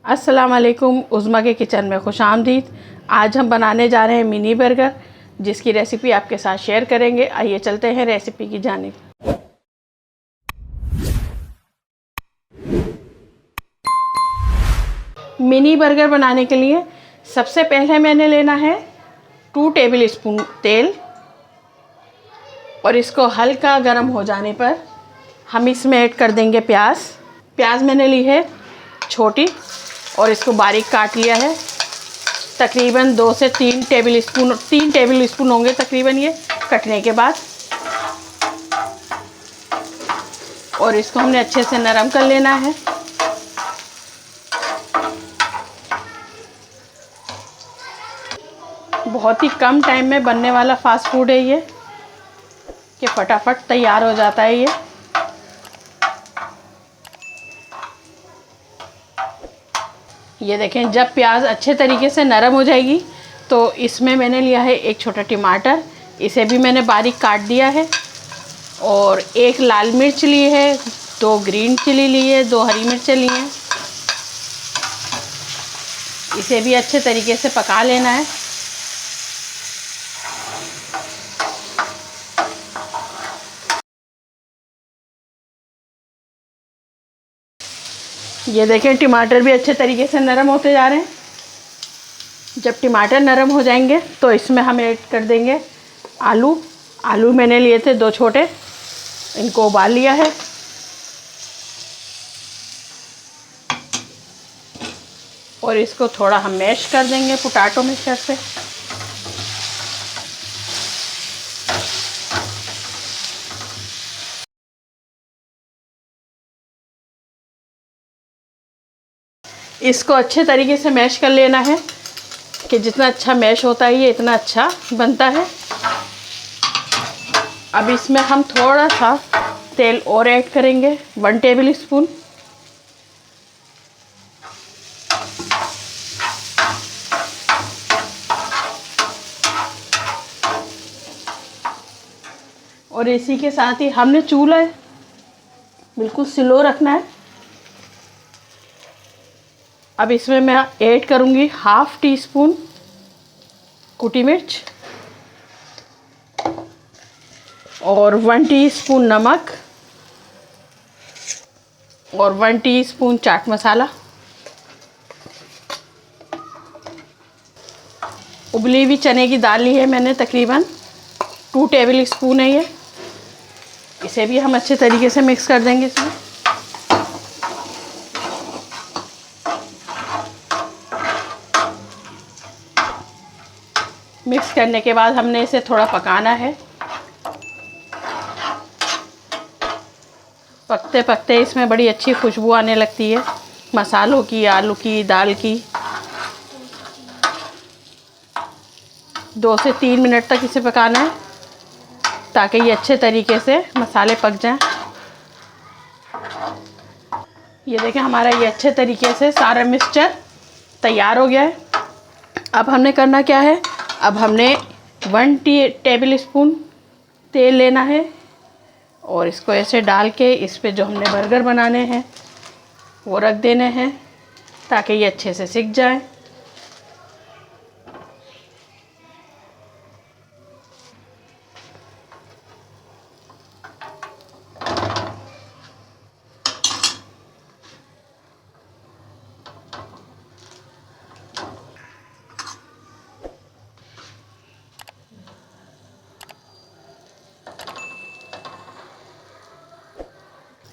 अस्सलाम वालेकुम, उज़्मा के किचन में खुश आमदीद। आज हम बनाने जा रहे हैं मिनी बर्गर, जिसकी रेसिपी आपके साथ शेयर करेंगे। आइए चलते हैं रेसिपी की जानिब। मिनी बर्गर बनाने के लिए सबसे पहले मैंने लेना है 2 टेबल स्पून तेल, और इसको हल्का गर्म हो जाने पर हम इसमें ऐड कर देंगे प्याज मैंने ली है छोटी, और इसको बारीक काट लिया है। तकरीबन 2 से 3 टेबल स्पून होंगे तकरीबन ये कटने के बाद। और इसको हमने अच्छे से नरम कर लेना है। बहुत ही कम टाइम में बनने वाला फास्ट फूड है ये, कि फटाफट तैयार हो जाता है ये। ये देखें, जब प्याज अच्छे तरीके से नरम हो जाएगी तो इसमें मैंने लिया है एक छोटा टमाटर, इसे भी मैंने बारीक काट दिया है। और 1 लाल मिर्च ली है, 2 ग्रीन चिली ली है, 2 हरी मिर्चें ली हैं। इसे भी अच्छे तरीके से पका लेना है। ये देखें, टमाटर भी अच्छे तरीके से नरम होते जा रहे हैं। जब टमाटर नरम हो जाएंगे तो इसमें हम ऐड कर देंगे आलू मैंने लिए थे 2 छोटे, इनको उबाल लिया है। और इसको थोड़ा हम मैश कर देंगे पोटैटो मैशर से। इसको अच्छे तरीके से मैश कर लेना है, कि जितना अच्छा मैश होता है ये इतना अच्छा बनता है। अब इसमें हम थोड़ा सा तेल और ऐड करेंगे, 1 टेबल स्पून। और इसी के साथ ही हमने चूल्हा बिल्कुल स्लो रखना है। अब इसमें मैं ऐड करूँगी 1/2 टीस्पून कुटी मिर्च और 1 टीस्पून नमक और 1 टीस्पून चाट मसाला। उबली हुई चने की दाल ली है मैंने, तकरीबन 2 टेबल स्पून है ये। इसे भी हम अच्छे तरीके से मिक्स कर देंगे इसमें। मिक्स करने के बाद हमने इसे थोड़ा पकाना है। पकते पकते इसमें बड़ी अच्छी खुशबू आने लगती है, मसालों की, आलू की, दाल की। 2 से 3 मिनट तक इसे पकाना है, ताकि ये अच्छे तरीके से मसाले पक जाएं। ये देखें, हमारा ये अच्छे तरीके से सारा मिक्सचर तैयार हो गया है। अब हमने करना क्या है, अब हमने 1 टेबल स्पून तेल लेना है, और इसको ऐसे डाल के इस पे जो हमने बर्गर बनाने हैं वो रख देने हैं, ताकि ये अच्छे से सिक जाए।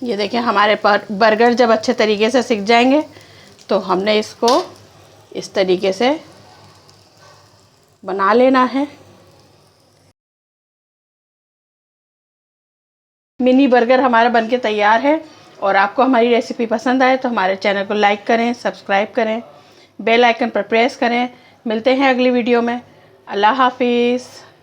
ये देखें, हमारे बर्गर जब अच्छे तरीके से सिक जाएंगे तो हमने इसको इस तरीके से बना लेना है। मिनी बर्गर हमारा बनके तैयार है। और आपको हमारी रेसिपी पसंद आए तो हमारे चैनल को लाइक करें, सब्सक्राइब करें, बेल आइकन पर प्रेस करें। मिलते हैं अगली वीडियो में। अल्लाह हाफिज़।